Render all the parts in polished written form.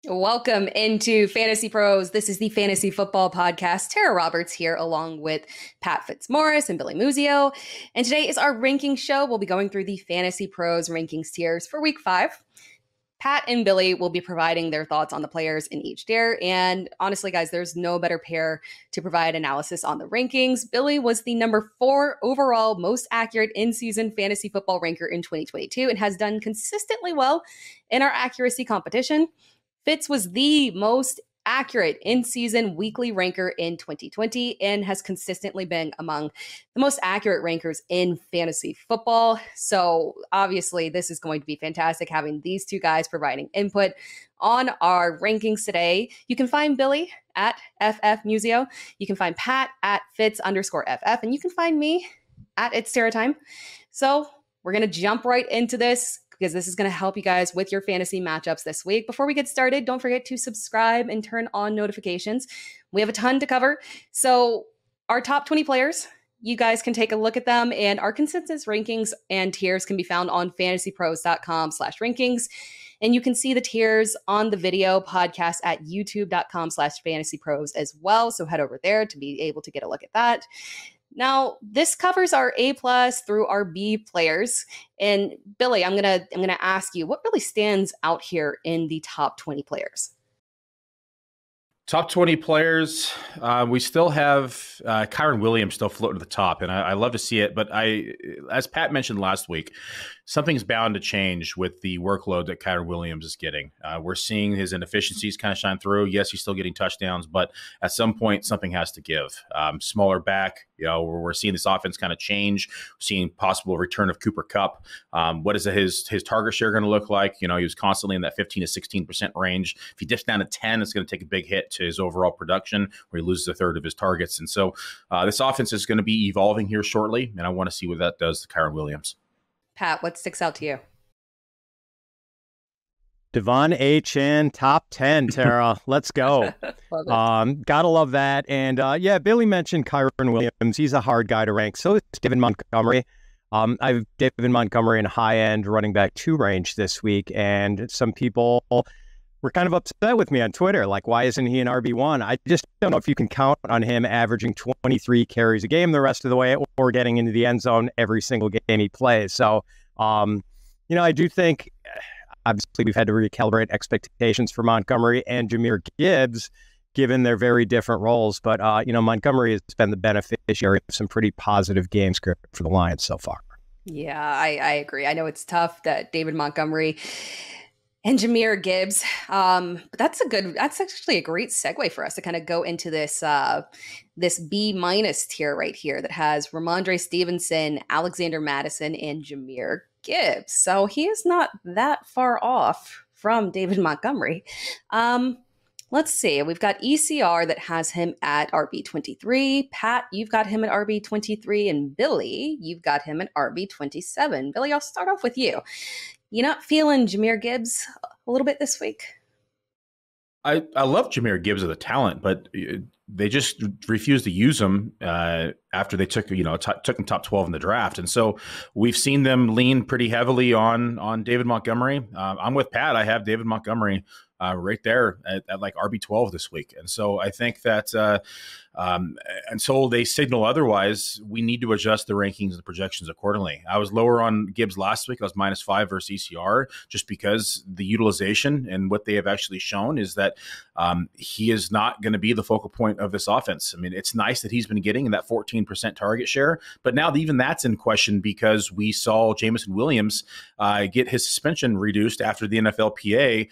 Welcome into Fantasy Pros. This is the Fantasy Football Podcast. Tera Roberts here, along with Pat Fitzmaurice and Billy Muzio. And today is our ranking show. We'll be going through the Fantasy Pros rankings tiers for week 5. Pat and Billy will be providing their thoughts on the players in each tier. And honestly, guys, there's no better pair to provide analysis on the rankings. Billy was the number 4 overall most accurate in-season fantasy football ranker in 2022 and has done consistently well in our accuracy competition. Fitz was the most accurate in-season weekly ranker in 2020 and has consistently been among the most accurate rankers in fantasy football. So obviously this is going to be fantastic having these two guys providing input on our rankings today. You can find Billy at FF Muzio. You can find Pat at Fitz_FF, and you can find me at It's Tera Time. So we're going to jump right into this, because this is going to help you guys with your fantasy matchups this week. Before we get started, don't forget to subscribe and turn on notifications. We have a ton to cover. So our top 20 players, you guys can take a look at them, and our consensus rankings and tiers can be found on fantasypros.com/rankings. And you can see the tiers on the video podcast at youtube.com/fantasypros as well. So head over there to be able to get a look at that. Now, this covers our A+ through our B players. And Billy, I'm gonna ask you, what really stands out here in the top 20 players? Top 20 players, we still have Kyren Williams still floating to the top, and I love to see it. But as Pat mentioned last week, something's bound to change with the workload that Kyren Williams is getting. We're seeing his inefficiencies kind of shine through. Yes, he's still getting touchdowns, but at some point, something has to give. Smaller back, we're seeing this offense kind of change. We're seeing possible return of Cooper Kupp. What is his target share going to look like? He was constantly in that 15 to 16% range. If he dips down to 10, it's going to take a big hit to his overall production, where he loses a third of his targets. And so this offense is going to be evolving here shortly, and I want to see what that does to Kyren Williams. Pat, what sticks out to you? Devon Achane, top 10, Tera. Let's go. Gotta love that. And Billy mentioned Kyren Williams. He's a hard guy to rank. So is David Montgomery. I have David Montgomery in high-end running back 2 range this week. And some people were kind of upset with me on Twitter. Like, why isn't he an RB1? I just don't know if you can count on him averaging 23 carries a game the rest of the way, or getting into the end zone every single game he plays. So, I do think, obviously, we've had to recalibrate expectations for Montgomery and Jahmyr Gibbs, given their very different roles. But, Montgomery has been the beneficiary of some pretty positive game script for the Lions so far. Yeah, I agree. I know it's tough that David Montgomery and Jahmyr Gibbs. But that's actually a great segue for us to kind of go into this this B- tier right here that has Ramondre Stevenson, Alexander Mattison, and Jahmyr Gibbs. So he is not that far off from David Montgomery. Let's see. We've got ECR that has him at RB23. Pat, you've got him at RB23. And Billy, you've got him at RB27. Billy, I'll start off with you. You not feeling Jahmyr Gibbs a little bit this week? I love Jahmyr Gibbs as a talent, but they just refused to use him after they took him top 12 in the draft. And so we've seen them lean pretty heavily on David Montgomery. I'm with Pat. I have David Montgomery right there at like RB12 this week. And so I think that until they signal otherwise, we need to adjust the rankings and the projections accordingly. I was lower on Gibbs last week. I was -5 versus ECR, just because the utilization and what they have actually shown is that he is not going to be the focal point of this offense. I mean, it's nice that he's been getting that 14% target share, but now even that's in question because we saw Jameson Williams get his suspension reduced after the NFLPA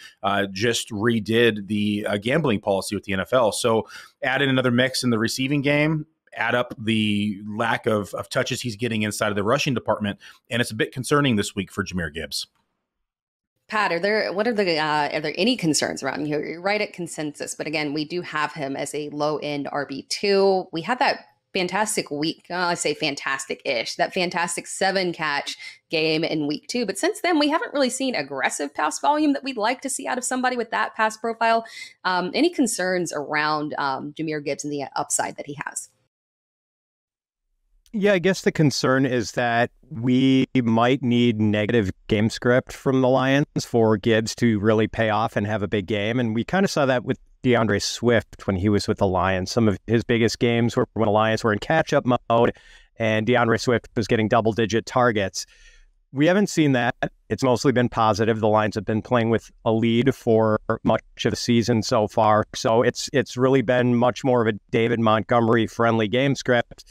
just redid the gambling policy with the NFL. So add in another mix in the receiving game, add up the lack of touches he's getting inside of the rushing department, and it's a bit concerning this week for Jahmyr Gibbs. Pat, are there any concerns around you? You're right at consensus, but again, we do have him as a low-end RB2. We had that fantastic week. I say fantastic-ish, that fantastic 7-catch game in week 2. But since then, we haven't really seen aggressive pass volume that we'd like to see out of somebody with that pass profile. Any concerns around Jahmyr Gibbs and the upside that he has? Yeah, I guess the concern is that we might need negative game script from the Lions for Gibbs to really pay off and have a big game. And we kind of saw that with DeAndre Swift when he was with the Lions. Some of his biggest games were when the Lions were in catch-up mode and DeAndre Swift was getting double-digit targets. We haven't seen that. It's mostly been positive. The Lions have been playing with a lead for much of the season so far. So it's really been much more of a David Montgomery-friendly game script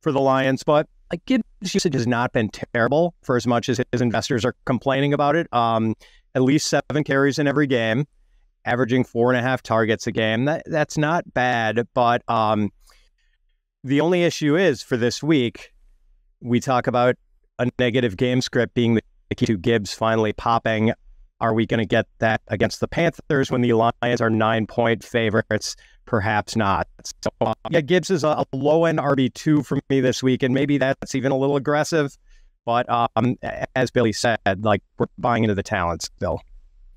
for the Lions, but Gibbs' usage has not been terrible for as much as his investors are complaining about it. At least 7 carries in every game, averaging 4.5 targets a game. That's not bad, but the only issue is for this week, we talk about a negative game script being the key to Gibbs finally popping. Are we going to get that against the Panthers when the Lions are 9-point favorites? Perhaps not. So, Gibbs is a low-end RB2 for me this week, and maybe that's even a little aggressive. But as Billy said, we're buying into the talent still.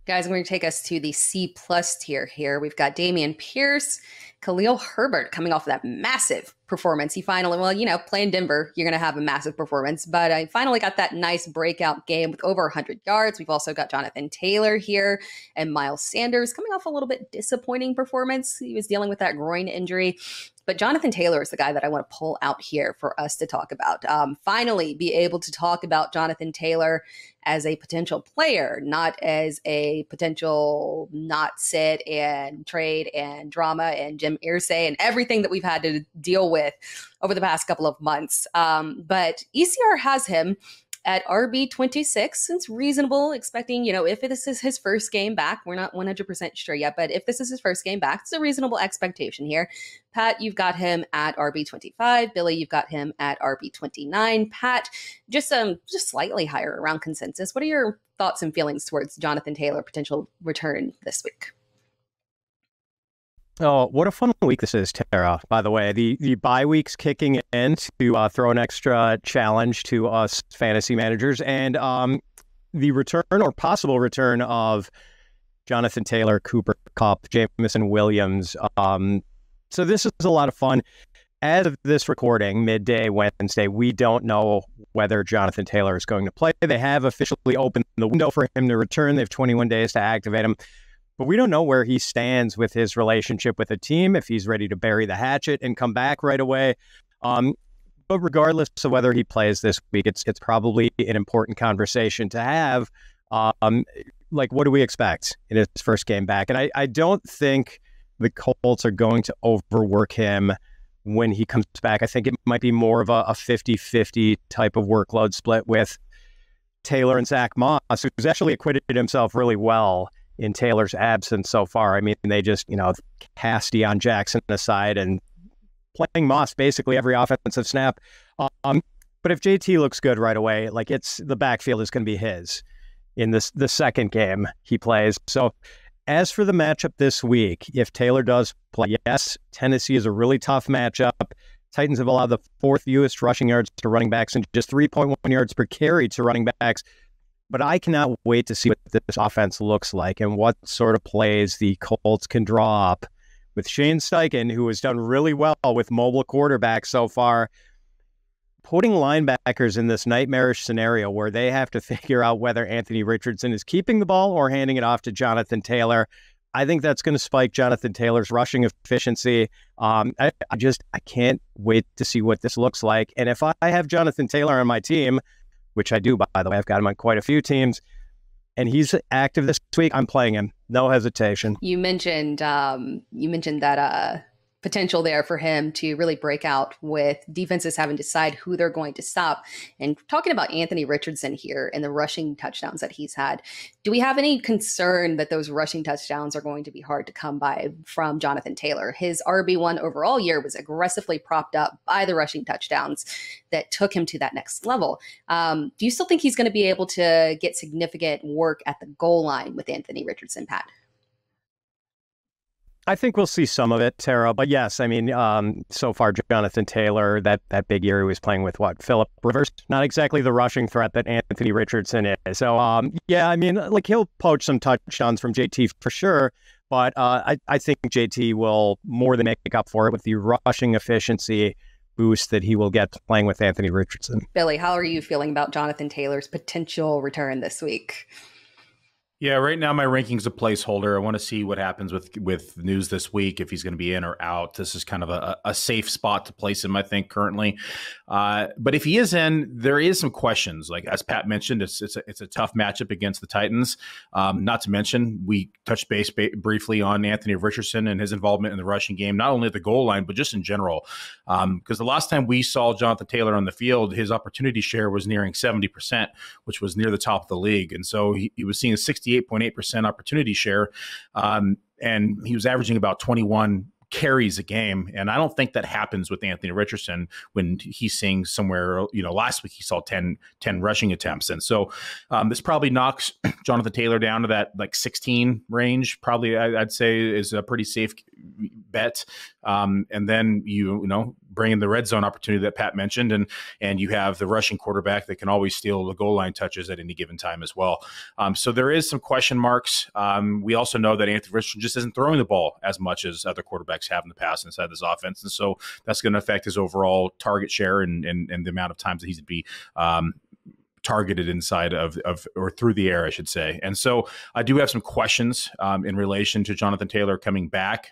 Guys, I'm going to take us to the C+ tier here. We've got Dameon Pierce, Jaleel Herbert coming off of that massive performance. He finally, playing Denver, you're going to have a massive performance. But I finally got that nice breakout game with over 100 yards. We've also got Jonathan Taylor here and Miles Sanders coming off a little bit disappointing performance. He was dealing with that groin injury. But Jonathan Taylor is the guy that I want to pull out here for us to talk about. Finally be able to talk about Jonathan Taylor as a potential player, not as a potential not sit and trade and drama and Jim Irsay and everything that we've had to deal with over the past couple of months. But ECR has him at RB26. It's reasonable, expecting, if this is his first game back, we're not 100% sure yet, but if this is his first game back, it's a reasonable expectation here. Pat, you've got him at RB25. Billy, you've got him at RB29. Pat, just slightly higher around consensus. What are your thoughts and feelings towards Jonathan Taylor potential return this week? Oh, what a fun week this is, Tara. By the way, the bye week's kicking in to throw an extra challenge to us fantasy managers, and the return or possible return of Jonathan Taylor, Cooper Kupp, Jameson Williams. So this is a lot of fun. As of this recording, midday Wednesday, we don't know whether Jonathan Taylor is going to play. They have officially opened the window for him to return. They have 21 days to activate him. But we don't know where he stands with his relationship with the team, if he's ready to bury the hatchet and come back right away. But regardless of whether he plays this week, it's probably an important conversation to have. What do we expect in his first game back? And I don't think the Colts are going to overwork him when he comes back. I think it might be more of a 50-50 type of workload split with Taylor and Zach Moss, who's actually acquitted himself really well in Taylor's absence so far. I mean, they just, cast Deion Jackson aside and playing Moss basically every offensive snap. But if JT looks good right away, the backfield is going to be his in the second game he plays. So as for the matchup this week, if Taylor does play, yes, Tennessee is a really tough matchup. Titans have allowed the 4th fewest rushing yards to running backs and just 3.1 yards per carry to running backs. But I cannot wait to see what this offense looks like and what sort of plays the Colts can draw up with Shane Steichen, who has done really well with mobile quarterbacks so far, putting linebackers in this nightmarish scenario where they have to figure out whether Anthony Richardson is keeping the ball or handing it off to Jonathan Taylor. I think that's going to spike Jonathan Taylor's rushing efficiency. I can't wait to see what this looks like. And if I have Jonathan Taylor on my team, which I do, by the way, I've got him on quite a few teams, and he's active this week, I'm playing him. No hesitation. You mentioned that potential there for him to really break out with defenses having to decide who they're going to stop. And talking about Anthony Richardson here and the rushing touchdowns that he's had, do we have any concern that those rushing touchdowns are going to be hard to come by from Jonathan Taylor? His RB1 overall year was aggressively propped up by the rushing touchdowns that took him to that next level. Do you still think he's going to be able to get significant work at the goal line with Anthony Richardson, Pat? I think we'll see some of it, Tara. But yes, I mean, so far, Jonathan Taylor, that big year he was playing with Phillip Rivers, not exactly the rushing threat that Anthony Richardson is. So, yeah, I mean, he'll poach some touchdowns from JT for sure. But I think JT will more than make up for it with the rushing efficiency boost that he will get playing with Anthony Richardson. Billy, how are you feeling about Jonathan Taylor's potential return this week? Yeah, right now my ranking's a placeholder. I want to see what happens with news this week, if he's going to be in or out. This is kind of a safe spot to place him, I think, currently. But if he is in, there is some questions. Like as Pat mentioned, it's a tough matchup against the Titans. Not to mention, we touched base briefly on Anthony Richardson and his involvement in the rushing game, not only at the goal line, but just in general. Because the last time we saw Jonathan Taylor on the field, his opportunity share was nearing 70%, which was near the top of the league. And so he was seeing a 68.8% opportunity share, and he was averaging about 21 carries a game. And I don't think that happens with Anthony Richardson when he's seeing somewhere, last week he saw 10 rushing attempts. And so this probably knocks Jonathan Taylor down to that like 16 range, probably I'd say is a pretty safe bet. And then, bring in the red zone opportunity that Pat mentioned, and you have the rushing quarterback that can always steal the goal line touches at any given time as well. So there is some question marks. We also know that Anthony Richardson just isn't throwing the ball as much as other quarterbacks have in the past inside this offense. And so that's going to affect his overall target share and the amount of times that he's to be targeted inside of or through the air, I should say. And so I do have some questions in relation to Jonathan Taylor coming back,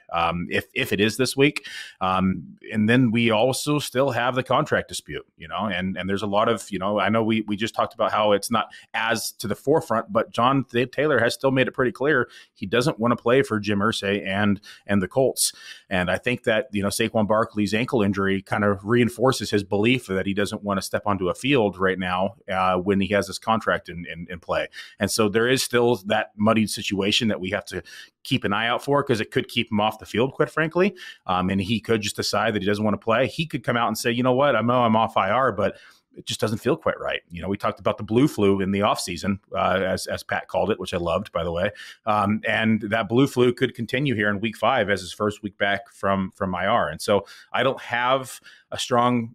if it is this week. And then we also still have the contract dispute, and there's a lot of, I know we just talked about how it's not as to the forefront, but Jonathan Taylor has still made it pretty clear he doesn't want to play for Jim Irsay and the Colts. And I think that, Saquon Barkley's ankle injury kind of reinforces his belief that he doesn't want to step onto a field right now when he has this contract in play. And so there is still that muddied situation that we have to keep an eye out for, because it could keep him off the field, quite frankly. And he could just decide that he doesn't want to play. He could come out and say, you know what, I know I'm off IR, but it just doesn't feel quite right. We talked about the blue flu in the offseason, as Pat called it, which I loved, by the way. And that blue flu could continue here in week 5 as his first week back from IR. And so I don't have a strong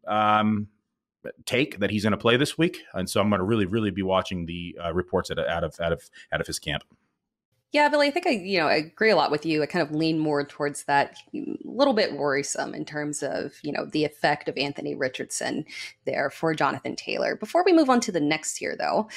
take that he's going to play this week. And so I'm going to really, really be watching the reports out of his camp. Yeah, Billy, I think I agree a lot with you. I kind of lean more towards that little bit worrisome in terms of, the effect of Anthony Richardson there for Jonathan Taylor. Before we move on to the next tier, though,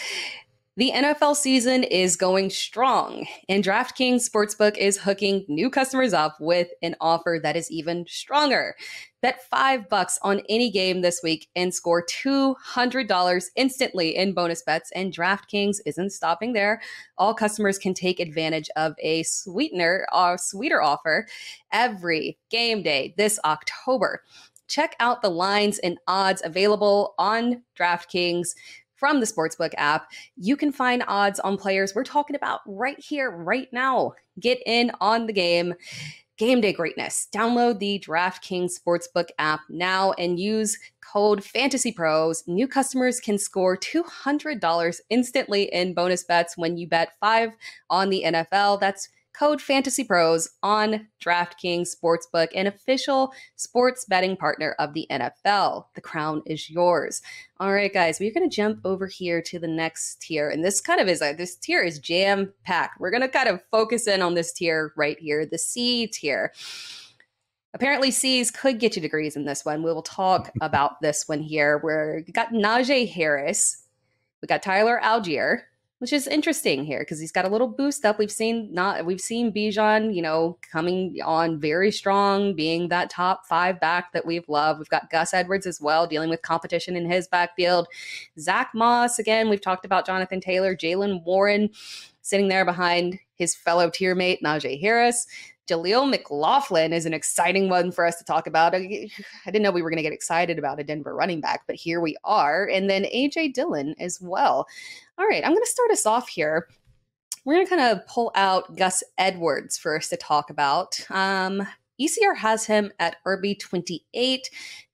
the NFL season is going strong, and DraftKings Sportsbook is hooking new customers up with an offer that is even stronger. Bet $5 on any game this week and score $200 instantly in bonus bets, and DraftKings isn't stopping there. All customers can take advantage of a sweeter offer every game day this October. Check out the lines and odds available on DraftKings from the Sportsbook app. You can find odds on players we're talking about right here, right now. Get in on the game. Game day greatness. Download the DraftKings Sportsbook app now and use code FantasyPros. New customers can score $200 instantly in bonus bets when you bet $5 on the NFL. That's code FantasyPros on DraftKings Sportsbook, an official sports betting partner of the NFL. The crown is yours. All right, guys, we're going to jump over here to the next tier. And this tier is jam-packed. We're going to kind of focus in on this tier right here, the C tier. Apparently, C's could get you degrees in this one. We will talk about this one here. We got Najee Harris. We got Tyler Algier, which is interesting here because he's got a little boost up. We've seen Bijan, coming on very strong, being that top 5 back that we've loved. We've got Gus Edwards as well, dealing with competition in his backfield. Zach Moss, again, we've talked about Jonathan Taylor, Jaylen Warren sitting there behind his fellow tier mate, Najee Harris. Jaleel Mclaughlin is an exciting one for us to talk about. I didn't know we were going to get excited about a Denver running back, but here we are. And then A.J. Dillon as well. All right, I'm going to start us off here. We're going to kind of pull out Gus Edwards for us to talk about. ECR has him at RB28.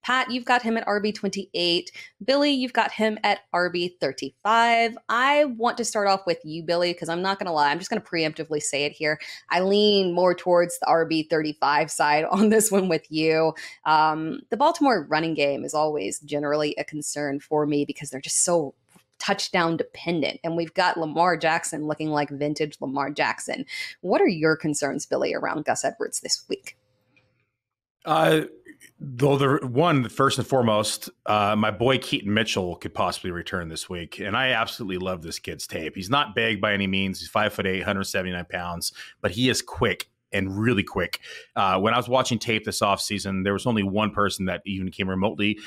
Pat, you've got him at RB28. Billy, you've got him at RB35. I want to start off with you, Billy, because I'm not going to lie. I'm just going to preemptively say it here. I lean more towards the RB35 side on this one with you. The Baltimore running game is always generally a concern for me because they're just so touchdown dependent. And we've got Lamar Jackson looking like vintage Lamar Jackson. What are your concerns, Billy, around Gus Edwards this week? Though first and foremost, my boy Keaton Mitchell could possibly return this week, and I absolutely love this kid's tape. He's not big by any means. He's 5'8", 179 pounds, but he is quick and really quick. When I was watching tape this offseason, there was only one person that even came remotely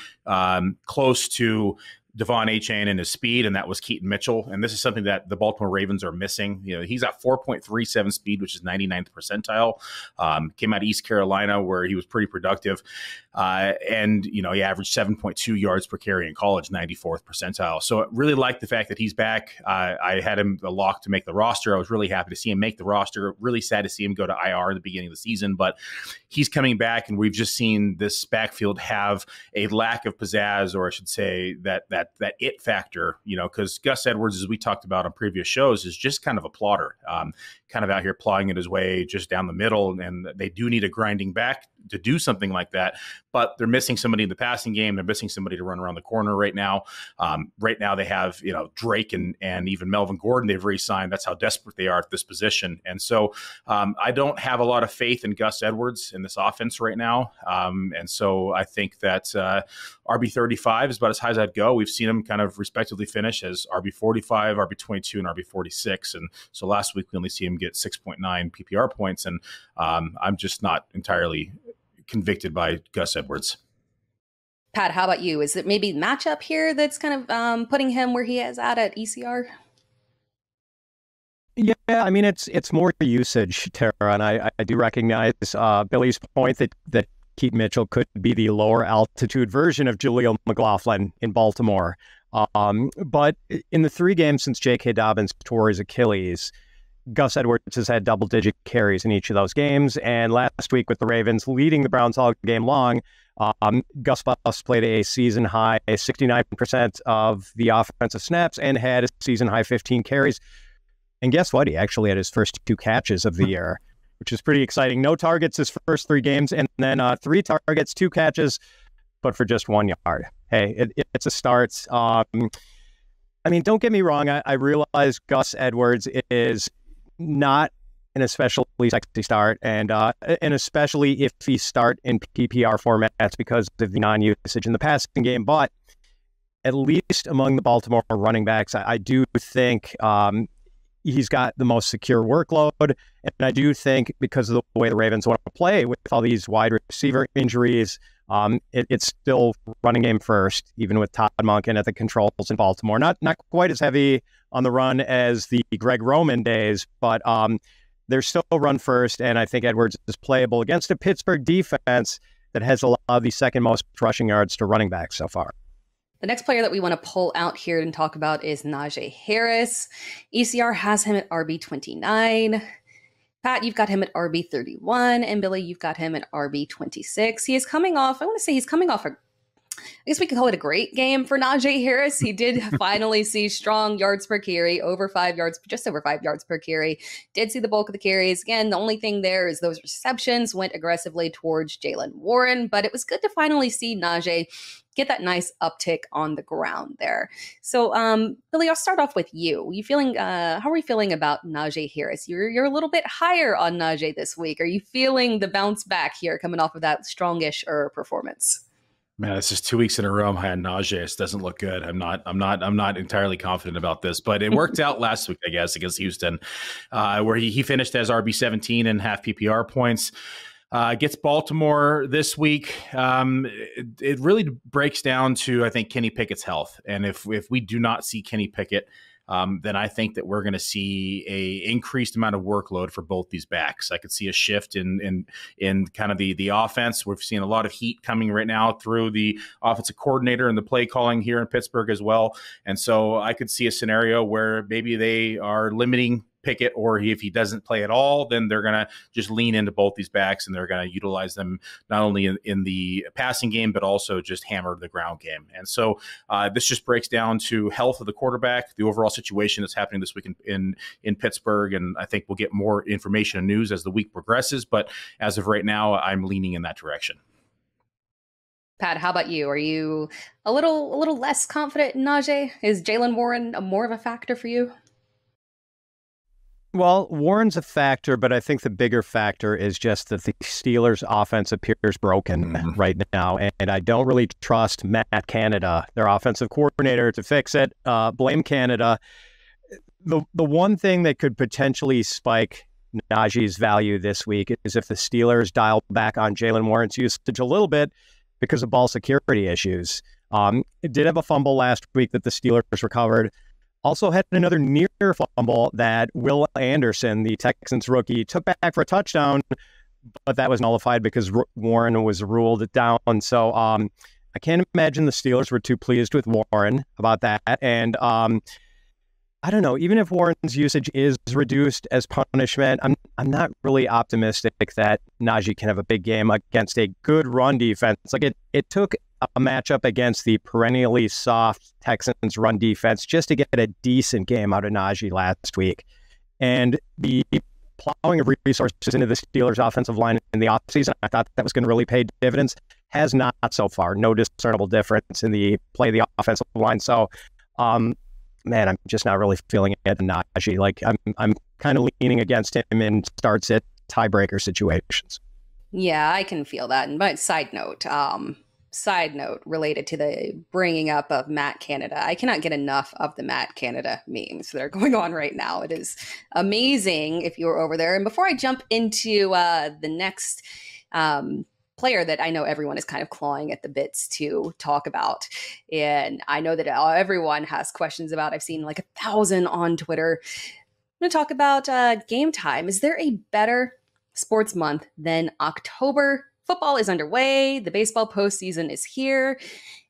close to Devon Achane and his speed, and that was Keaton Mitchell. And this is something that the Baltimore Ravens are missing. He's at 4.37 speed, which is 99th percentile. Came out of East Carolina where he was pretty productive. And he averaged 7.2 yards per carry in college, 94th percentile. So I really like the fact that he's back. I had him a lock to make the roster. I was really happy to see him make the roster. Really sad to see him go to IR at the beginning of the season, but he's coming back, and we've just seen this backfield have a lack of pizzazz, or I should say that it factor, because Gus Edwards, as we talked about on previous shows, is just kind of a plotter, kind of out here plotting it his way just down the middle. And they do need a grinding back to do something like that, but they're missing somebody in the passing game. They're missing somebody to run around the corner right now. Right now they have, Drake and even Melvin Gordon they've re-signed. That's how desperate they are at this position. And so I don't have a lot of faith in Gus Edwards in this offense right now. And so I think that RB35 is about as high as I'd go. We've seen him kind of respectively finish as RB45, RB22, and RB46. And so last week we only see him get 6.9 PPR points. And I'm just not entirely convicted by Gus Edwards. Pat, how about you? Is it maybe matchup here that's kind of putting him where he is at ECR? Yeah, I mean, it's more usage, Tara, and I do recognize Billy's point that Keaton Mitchell could be the lower altitude version of Jaleel McLaughlin in Baltimore. But in the 3 games since J.K. Dobbins tore his Achilles, Gus Edwards has had double-digit carries in each of those games. And last week with the Ravens leading the Browns all game long, Gus Bus played a season-high 69% of the offensive snaps and had a season-high 15 carries. And guess what? He actually had his first 2 catches of the year, which is pretty exciting. No targets his first 3 games, and then 3 targets, 2 catches, but for just 1 yard. Hey, it's a start. I mean, don't get me wrong. I realize Gus Edwards is not an especially sexy start, and especially if he start in PPR formats because of the non-usage in the passing game. But at least among the Baltimore running backs, I do think he's got the most secure workload. And I do think because of the way the Ravens want to play with all these wide receiver injuries, it's still running game first, even with Todd Monken at the controls in Baltimore. Not quite as heavy on the run as the Greg Roman days, but they're still run first. And I think Edwards is playable against a Pittsburgh defense that has allowed the second most rushing yards to running backs so far. The next player that we want to pull out here and talk about is Najee Harris. ECR has him at RB29. Pat, you've got him at RB31. And Billy, you've got him at RB26. He is coming off, I guess we could call it a great game for Najee Harris. He did finally see strong yards per carry, just over 5 yards per carry. Did see the bulk of the carries. Again, the only thing there is those receptions went aggressively towards Jaylen Warren, but it was good to finally see Najee get that nice uptick on the ground there. So, Billy, I'll start off with you. How are you feeling about Najee Harris? You're a little bit higher on Najee this week. Are you feeling the bounce back here coming off of that strongish performance? Man, this is 2 weeks in a row. I had Najee. This doesn't look good. I'm not entirely confident about this, but it worked out last week, I guess, against Houston, where he finished as RB17 and half PPR points. Gets Baltimore this week. It really breaks down to, I think, Kenny Pickett's health. And if we do not see Kenny Pickett, then I think that we're going to see a increased amount of workload for both these backs. I could see a shift in kind of the offense. We've seen a lot of heat coming right now through the offensive coordinator and the play calling here in Pittsburgh as well. And so I could see a scenario where maybe they are limiting Pickett, or if he doesn't play at all, then they're going to just lean into both these backs and they're going to utilize them not only in the passing game, but also just hammer the ground game. And so this just breaks down to health of the quarterback, the overall situation that's happening this week in Pittsburgh. And I think we'll get more information and news as the week progresses. But as of right now, I'm leaning in that direction. Pat, how about you? Are you a little less confident in Najee? Is Jaylen Warren more of a factor for you? Well, Warren's a factor, but I think the bigger factor is just that the Steelers' offense appears broken right now, and I don't really trust Matt Canada, their offensive coordinator, to fix it. Blame Canada. The one thing that could potentially spike Najee's value this week is if the Steelers dial back on Jalen Warren's usage a little bit because of ball security issues. It did have a fumble last week that the Steelers recovered. Also had another near fumble that Will Anderson, the Texans rookie, took back for a touchdown, but that was nullified because Warren was ruled down. So I can't imagine the Steelers were too pleased with Warren about that. And I don't know, even if Warren's usage is reduced as punishment, I'm not really optimistic that Najee can have a big game against a good run defense. Like it took a matchup against the perennially soft Texans run defense just to get a decent game out of Najee last week. And the plowing of resources into the Steelers offensive line in the offseason, I thought that was going to really pay dividends, has not so far. No discernible difference in the play of the offensive line. So, man, I'm just not really feeling it in Najee. Like I'm kind of leaning against him in starts at tiebreaker situations. Yeah, I can feel that. And but side note related to the bringing up of Matt Canada. I cannot get enough of the Matt Canada memes that are going on right now. It is amazing if you're over there. And before I jump into the next player that I know everyone is kind of clawing at the bits to talk about, and I know that everyone has questions about, I've seen like 1,000 on Twitter. I'm going to talk about game time. Is there a better sports month than October? Football is underway. The baseball postseason is here.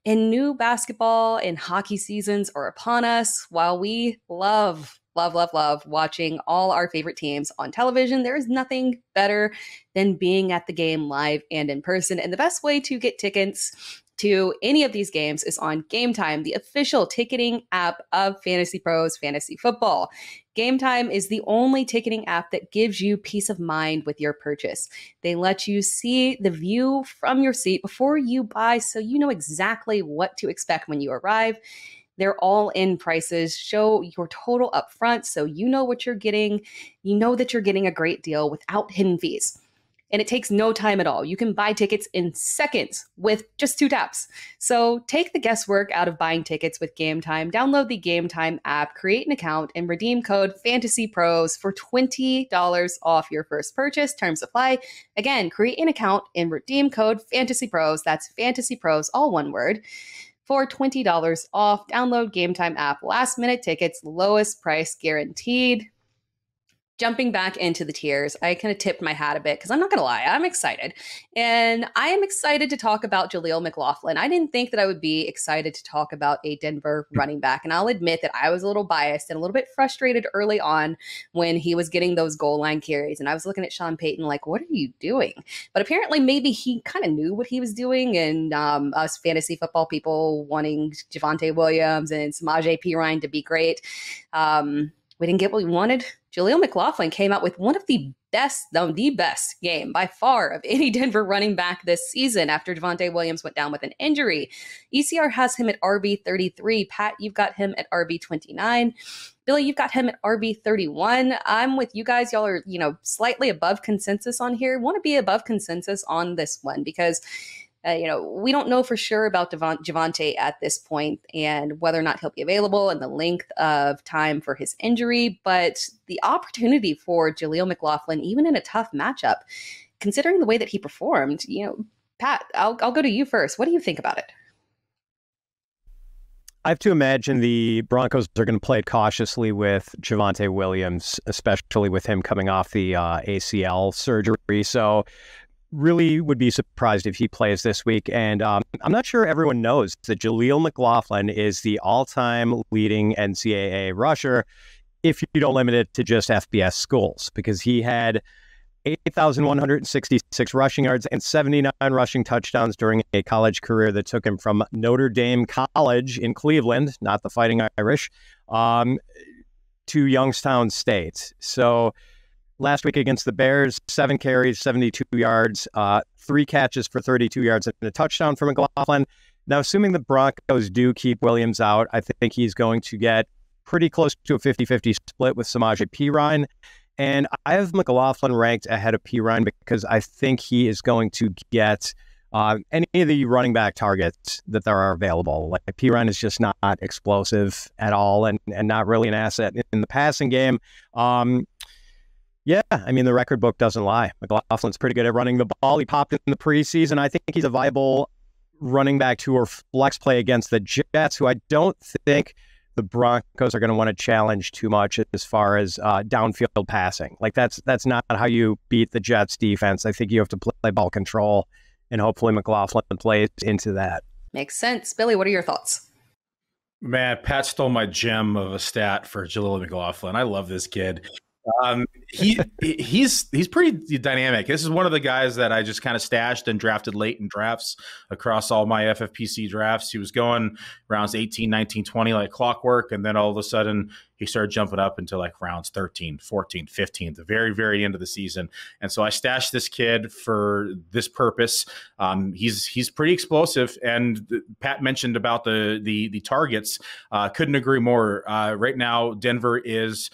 And new basketball and hockey seasons are upon us. While we love watching all our favorite teams on television, there is nothing better than being at the game live and in person. And the best way to get tickets to any of these games is on Game Time, the official ticketing app of FantasyPros Fantasy Football. Game Time is the only ticketing app that gives you peace of mind with your purchase. They let you see the view from your seat before you buy, so you know exactly what to expect when you arrive. Their all-in prices show your total up front, so you know what you're getting. You know that you're getting a great deal without hidden fees. And it takes no time at all. You can buy tickets in seconds with just 2 taps. So take the guesswork out of buying tickets with Game Time. Download the Game Time app, create an account, and redeem code FANTASYPROS for $20 off your first purchase. Terms apply. Again, create an account and redeem code FANTASYPROS. That's FANTASYPROS, all one word, for $20 off. Download Game Time app. Last minute tickets, lowest price guaranteed. Jumping back into the tiers, I kind of tipped my hat a bit because I'm not going to lie, I'm excited. And I am excited to talk about Jaleel Mclaughlin. I didn't think that I would be excited to talk about a Denver running back. And I'll admit that I was a little biased and a little bit frustrated early on when he was getting those goal line carries. And I was looking at Sean Payton like, what are you doing? But apparently maybe he kind of knew what he was doing. And us fantasy football people wanting Javonte Williams and Samaje Perine to be great. We didn't get what we wanted. Jaleel McLaughlin came out with one of the best game by far of any Denver running back this season after Javonte Williams went down with an injury. ECR has him at RB33. Pat, you've got him at RB29. Billy, you've got him at RB31. I'm with you guys. Y'all are, slightly above consensus on here. Want to be above consensus on this one because we don't know for sure about Javonte at this point and whether or not he'll be available and the length of time for his injury. But the opportunity for Jaleel McLaughlin, even in a tough matchup, considering the way that he performed, Pat, I'll go to you first. What do you think about it? I have to imagine the Broncos are going to play it cautiously with Javonte Williams, especially with him coming off the ACL surgery. So really would be surprised if he plays this week. And I'm not sure everyone knows that Jaleel McLaughlin is the all-time leading NCAA rusher if you don't limit it to just FBS schools, because he had 8,166 rushing yards and 79 rushing touchdowns during a college career that took him from Notre Dame College in Cleveland, not the Fighting Irish, to Youngstown State. So last week against the Bears, 7 carries, 72 yards, 3 catches for 32 yards and a touchdown for McLaughlin. Now, assuming the Broncos do keep Williams out, I think he's going to get pretty close to a 50-50 split with Samaje Perine. And I have McLaughlin ranked ahead of Perine because I think he is going to get any of the running back targets that there are available. Like Perine is just not explosive at all and not really an asset in the passing game. Yeah, I mean, the record book doesn't lie. McLaughlin's pretty good at running the ball. He popped in the preseason. I think he's a viable running back to or flex play against the Jets, who I don't think the Broncos are going to want to challenge too much as far as downfield passing. Like that's not how you beat the Jets defense. I think you have to play ball control, and hopefully McLaughlin plays into that. Makes sense. Billy, what are your thoughts? Man, Pat stole my gem of a stat for Jaleel McLaughlin. I love this kid. He's pretty dynamic. This is one of the guys that I just kind of stashed and drafted late in drafts across all my FFPC drafts. He was going rounds 18, 19, 20 like clockwork, and then all of a sudden he started jumping up into like rounds 13, 14, 15, the very, very end of the season. And so I stashed this kid for this purpose. He's pretty explosive, and Pat mentioned about the targets. Couldn't agree more. Right now, Denver is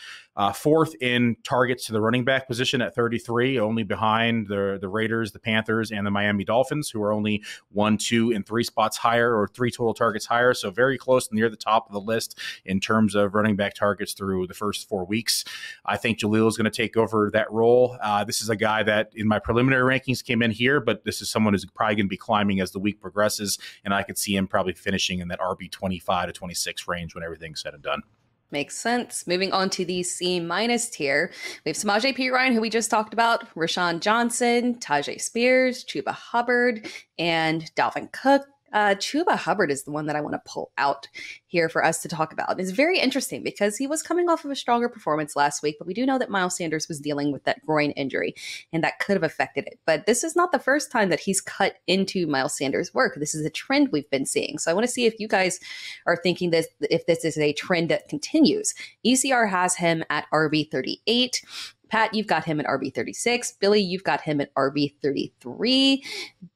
fourth in targets to the running back position at 33, only behind the Raiders, the Panthers, and the Miami Dolphins, who are only 1, 2, and 3 spots higher, or 3 total targets higher. So very close, near the top of the list in terms of running back targets through the first 4 weeks. I think Jaleel is going to take over that role. This is a guy that in my preliminary rankings came in here, but this is someone who's probably going to be climbing as the week progresses, and I could see him probably finishing in that RB 25 to 26 range when everything's said and done. Makes sense. Moving on to the C- tier, we have Samaje Perine, who we just talked about, Rashawn Johnson, Tajay Spears, Chuba Hubbert, and Dalvin Cook. Chuba Hubbert is the one that I want to pull out here for us to talk about. It's very interesting because he was coming off of a stronger performance last week, but we do know that Miles Sanders was dealing with that groin injury, and that could have affected it. But this is not the first time that he's cut into Miles Sanders' work. This is a trend we've been seeing. So I want to see if you guys are thinking this, if this is a trend that continues. ECR has him at RB 38. Pat, you've got him at RB 36. Billy, you've got him at RB 33.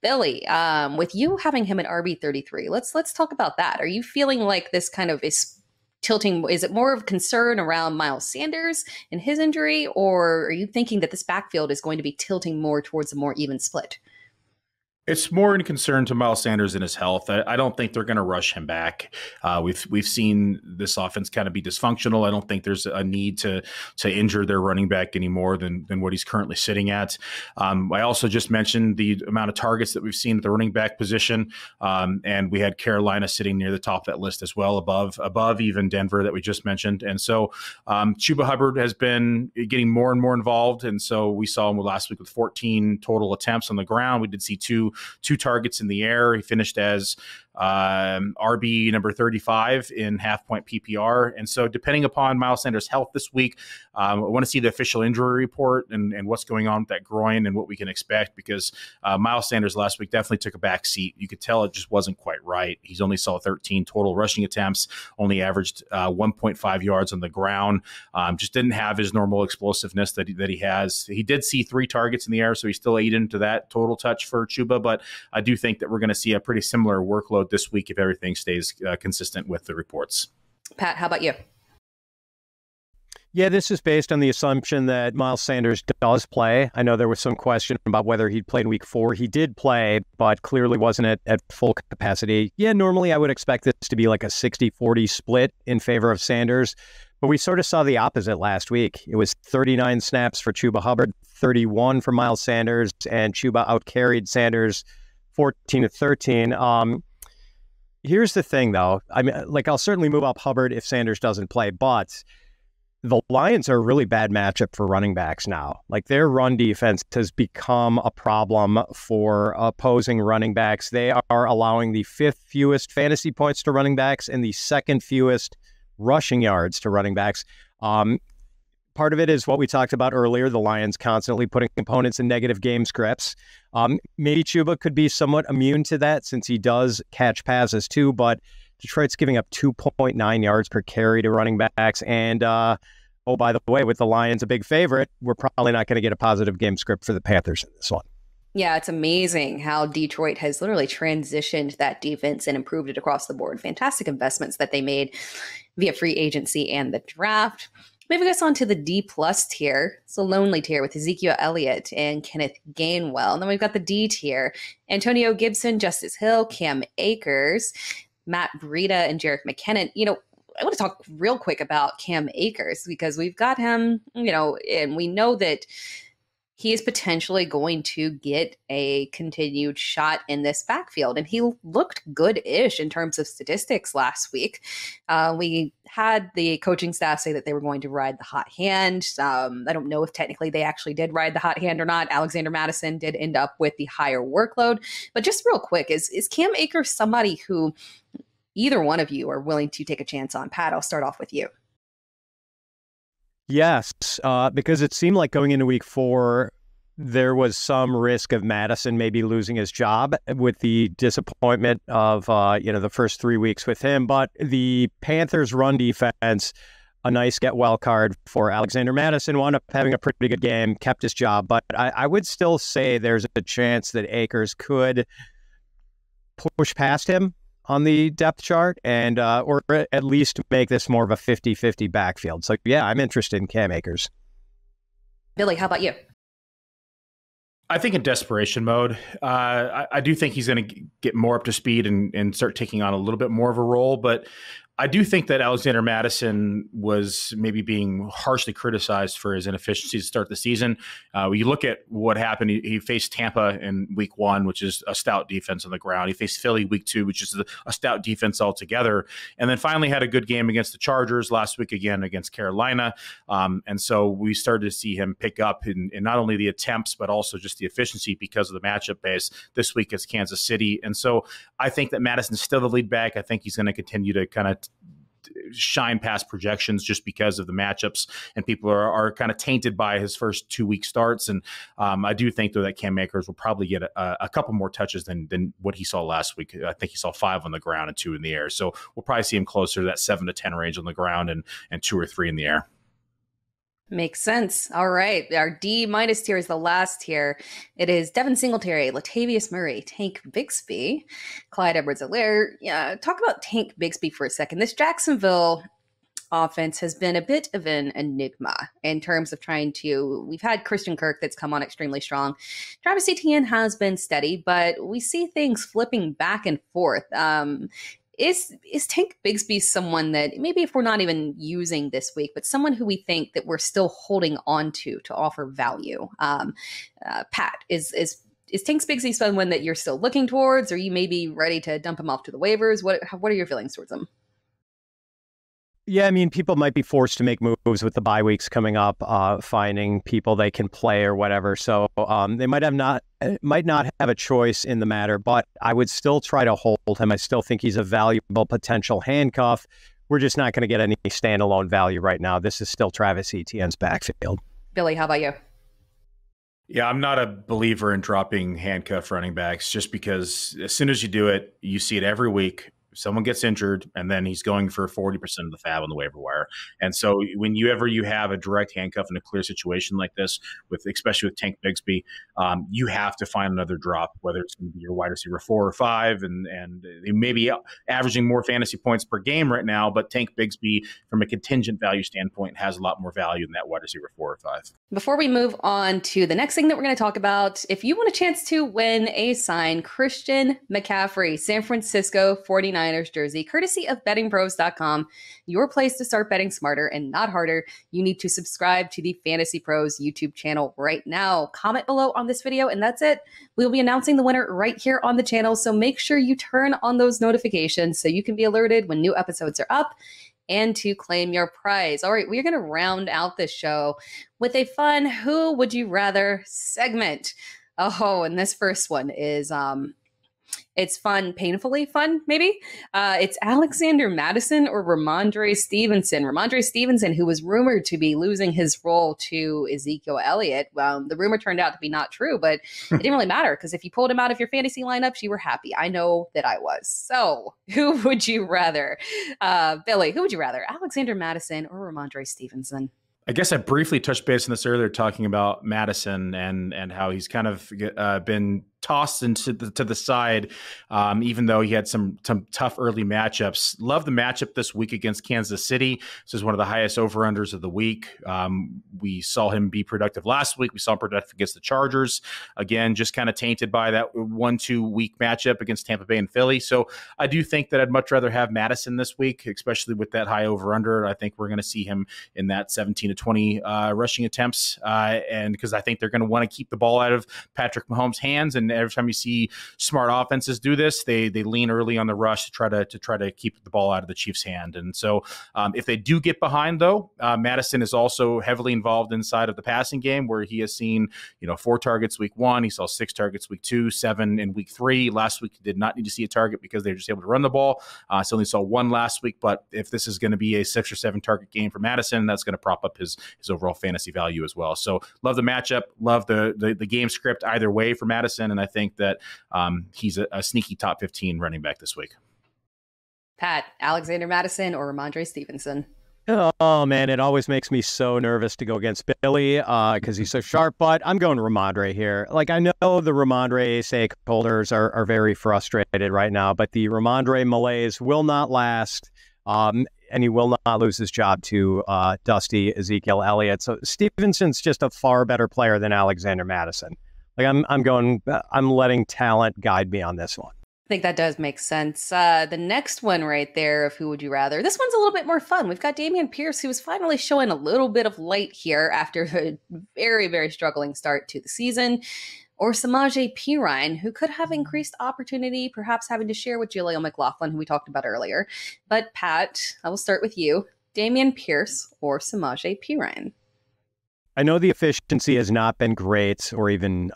Billy, with you having him at RB 33, let's talk about that. Are you feeling like this kind of is tilting? Is it more of concern around Miles Sanders and his injury, or are you thinking that this backfield is going to be tilting more towards a more even split? It's more in concern to Miles Sanders and his health. I don't think they're going to rush him back. We've seen this offense kind of be dysfunctional. I don't think there's a need to injure their running back any more than what he's currently sitting at. I also just mentioned the amount of targets that we've seen at the running back position, and we had Carolina sitting near the top of that list as well, above even Denver that we just mentioned. And so Chuba Hubbert has been getting more and more involved, and so we saw him last week with 14 total attempts on the ground. We did see two targets in the air. He finished as RB number 35 in half-point PPR. And so depending upon Miles Sanders' health this week, I want to see the official injury report and what's going on with that groin and what we can expect, because Miles Sanders last week definitely took a back seat. You could tell it just wasn't quite right. He's only saw 13 total rushing attempts, only averaged 1.5 yards on the ground, just didn't have his normal explosiveness that he has. He did see 3 targets in the air, so he still ate into that total touch for Chuba, but I do think that we're going to see a pretty similar workload this week if everything stays consistent with the reports. Pat, how about you? Yeah, this is based on the assumption that Miles Sanders does play. I know there was some question about whether he'd play in week 4. He did play, but clearly wasn't at full capacity. Yeah, normally I would expect this to be like a 60-40 split in favor of Sanders, but we sort of saw the opposite last week. It was 39 snaps for Chuba Hubbert, 31 for Miles Sanders, and Chuba outcarried Sanders 14-13. Here's the thing, though. I mean, like, I'll certainly move up Hubbard if Sanders doesn't play, but the Lions are a really bad matchup for running backs now. Like, their run defense has become a problem for opposing running backs. They are allowing the 5th fewest fantasy points to running backs and the 2nd fewest rushing yards to running backs. Part of it is what we talked about earlier, the Lions constantly putting opponents in negative game scripts. Maybe Chuba could be somewhat immune to that since he does catch passes too, but Detroit's giving up 2.9 yards per carry to running backs. And, oh, by the way, with the Lions a big favorite, we're probably not going to get a positive game script for the Panthers in this one. Yeah, it's amazing how Detroit has literally transitioned that defense and improved it across the board. Fantastic investments that they made. via free agency and the draft. Moving us on to the D plus tier. It's a lonely tier with Ezekiel Elliott and Kenneth Gainwell. And then we've got the D tier: Antonio Gibson, Justice Hill, Cam Akers, Matt Breida, and Jerick McKinnon. I want to talk real quick about Cam Akers because we've got him, and we know that he is potentially going to get a continued shot in this backfield. And he looked good-ish in terms of statistics last week. We had the coaching staff say that they were going to ride the hot hand. I don't know if technically they actually did ride the hot hand or not. Alexander Mattison did end up with the higher workload. But just real quick, is Cam Akers somebody who either one of you are willing to take a chance on? Pat, I'll start off with you. Yes, because it seemed like going into week 4, there was some risk of Madison maybe losing his job with the disappointment of, the first 3 weeks with him. But the Panthers' run defense, a nice get well card for Alexander Mattison, wound up having a pretty good game, kept his job. But I would still say there's a chance that Akers could push past him on the depth chart and or at least make this more of a 50-50 backfield. So, yeah, I'm interested in Cam Akers. Billy, how about you? I think in desperation mode, I do think he's going to get more up to speed and start taking on a little bit more of a role. But I do think that Alexander Mattison was maybe being harshly criticized for his inefficiencies to start the season. When you look at what happened, he faced Tampa in week 1, which is a stout defense on the ground. He faced Philly week 2, which is a stout defense altogether. And then finally had a good game against the Chargers last week again against Carolina. And so we started to see him pick up in not only the attempts, but also just the efficiency because of the matchup base. This week is Kansas City. And so I think that Madison's still the lead back. I think he's going to continue to kind of shine past projections just because of the matchups, and people are kind of tainted by his first 2-week starts. And I do think, though, that Cam Akers will probably get a couple more touches than what he saw last week. I think he saw 5 on the ground and 2 in the air. So we'll probably see him closer to that 7 to 10 range on the ground and 2 or 3 in the air. Makes sense. All right. Our D minus tier is the last tier. It is Devin Singletary, Latavius Murray, Tank Bigsby, Clyde Edwards-Helaire. Yeah, talk about Tank Bigsby for a second. This Jacksonville offense has been a bit of an enigma in terms of we've had Christian Kirk that's come on extremely strong. Travis Etienne has been steady, but we see things flipping back and forth. Is Tank Bigsby someone that maybe if we're not even using this week, but someone who we think that we're still holding on to offer value? Pat, is Tank Bigsby someone that you're still looking towards? Or are you maybe ready to dump him off to the waivers? What are your feelings towards him? Yeah, I mean, people might be forced to make moves with the bye weeks coming up, finding people they can play or whatever. So they might not have a choice in the matter, but I would still try to hold him. I still think he's a valuable potential handcuff. We're just not going to get any standalone value right now. This is still Travis Etienne's backfield. Billy, how about you? Yeah, I'm not a believer in dropping handcuff running backs just because as soon as you do it, you see it every week. Someone gets injured, and then he's going for 40% of the fab on the waiver wire. And so when you have a direct handcuff in a clear situation like this, especially with Tank Bigsby, you have to find another drop, whether it's going to be your wide receiver 4 or 5, and they may be averaging more fantasy points per game right now, but Tank Bigsby, from a contingent value standpoint, has a lot more value than that wide receiver 4 or 5. Before we move on to the next thing that we're going to talk about, if you want a chance to win a signed Christian McCaffrey San Francisco 49ers jersey, courtesy of bettingpros.com, your place to start betting smarter and not harder, you need to subscribe to the Fantasy Pros YouTube channel right now. Comment below on this video, and that's it. We'll be announcing the winner right here on the channel, so make sure you turn on those notifications so you can be alerted when new episodes are up and to claim your prize. All right, we're going to round out this show with a fun Who Would You Rather segment. Oh, and this first one is it's fun, painfully fun, maybe. It's Alexander Mattison or Ramondre Stevenson. Ramondre Stevenson, who was rumored to be losing his role to Ezekiel Elliott. The rumor turned out to be not true, but it didn't really matter because if you pulled him out of your fantasy lineups, you were happy. I know that I was. So who would you rather? Billy, who would you rather? Alexander Mattison or Ramondre Stevenson? I guess I briefly touched base on this earlier, talking about Madison and how he's kind of been tossed into to the side, even though he had some tough early matchups. Love the matchup this week against Kansas City. This is one of the highest over-unders of the week. We saw him be productive last week. We saw him productive against the Chargers. Again, just kind of tainted by that 1-2 week matchup against Tampa Bay and Philly. So I do think that I'd much rather have Madison this week, especially with that high over-under. I think we're going to see him in that 17 to 20 rushing attempts. And because I think they're going to want to keep the ball out of Patrick Mahomes' hands. And every time you see smart offenses do this, they lean early on the rush to try to keep the ball out of the Chiefs' hand. And so if they do get behind, though, Madison is also heavily involved inside of the passing game, where he has seen 4 targets week 1. He saw 6 targets week 2, 7 in week 3. Last week he did not need to see a target because they were just able to run the ball. So only saw 1 last week. But if this is going to be a 6 or 7 target game for Madison, that's going to prop up his overall fantasy value as well. So love the matchup, love the game script either way for Madison. And I think that he's a sneaky top 15 running back this week. Pat, Alexander Madison or Ramondre Stevenson? Oh, man, it always makes me so nervous to go against Billy because he's so sharp, but I'm going Ramondre here. Like, I know the Ramondre stakeholders are very frustrated right now, but the Ramondre malaise will not last, and he will not lose his job to Dusty Ezekiel Elliott. So Stevenson's just a far better player than Alexander Madison. Like, I'm letting talent guide me on this one. I think that does make sense. The next one right there of who would you rather? This one's a little bit more fun. We've got Dameon Pierce, who is finally showing a little bit of light here after a very, very struggling start to the season. Or Samaje Perine, who could have increased opportunity, perhaps having to share with Jaleel McLaughlin, who we talked about earlier. But Pat, I will start with you. Dameon Pierce or Samaje Perine? I know the efficiency has not been great or even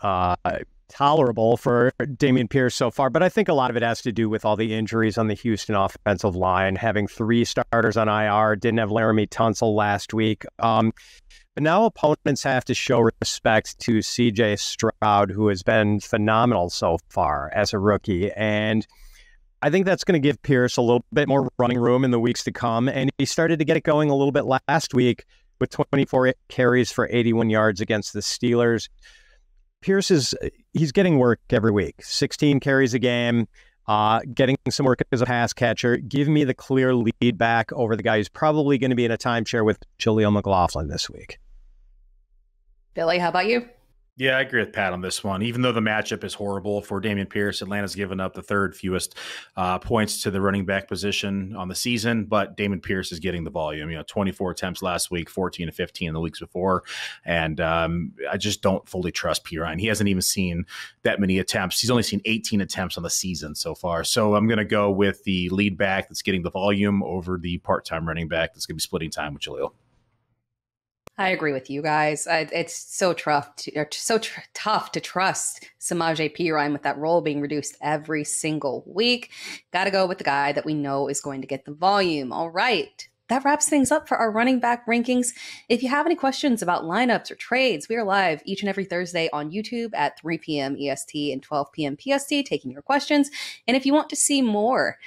tolerable for Dameon Pierce so far, but I think a lot of it has to do with all the injuries on the Houston offensive line, having 3 starters on IR, didn't have Laramie Tunsil last week. But now opponents have to show respect to CJ Stroud, who has been phenomenal so far as a rookie. And I think that's going to give Pierce a little bit more running room in the weeks to come. And he started to get it going a little bit last week with 24 carries for 81 yards against the Steelers. Pierce he's getting work every week, 16 carries a game, getting some work as a pass catcher. Give me the clear lead back over the guy who's probably going to be in a timeshare with Jaleel McLaughlin this week. Billy, how about you? Yeah, I agree with Pat on this one. Even though the matchup is horrible for Dameon Pierce, Atlanta's given up the 3rd fewest points to the running back position on the season, but Dameon Pierce is getting the volume. 24 attempts last week, 14 to 15 the weeks before, and I just don't fully trust Perine. He hasn't even seen that many attempts. He's only seen 18 attempts on the season so far. So I'm going to go with the lead back that's getting the volume over the part-time running back that's going to be splitting time with Jaleel. I agree with you guys. It's so tough to trust Samaje Perine with that role being reduced every single week. Got to go with the guy that we know is going to get the volume. All right. That wraps things up for our running back rankings. If you have any questions about lineups or trades, we are live each and every Thursday on YouTube at 3 p.m. EST and 12 p.m. PST, taking your questions. And if you want to see more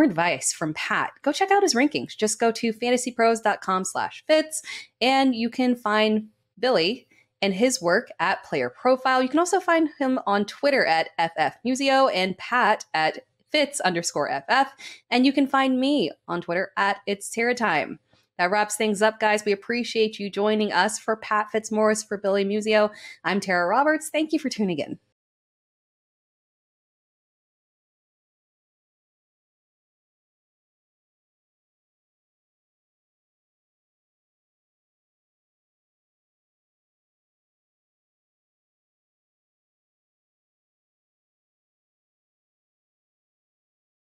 advice from Pat, go check out his rankings. Just go to fantasypros.com/fits, and you can find Billy and his work at Player Profile. You can also find him on Twitter at FFMuzio and Pat at Fitz_FF, and you can find me on Twitter at It's Tera Time. That wraps things up, guys. We appreciate you joining us. For Pat Fitzmaurice, for Billy Muzio, I'm Tera Roberts. Thank you for tuning in.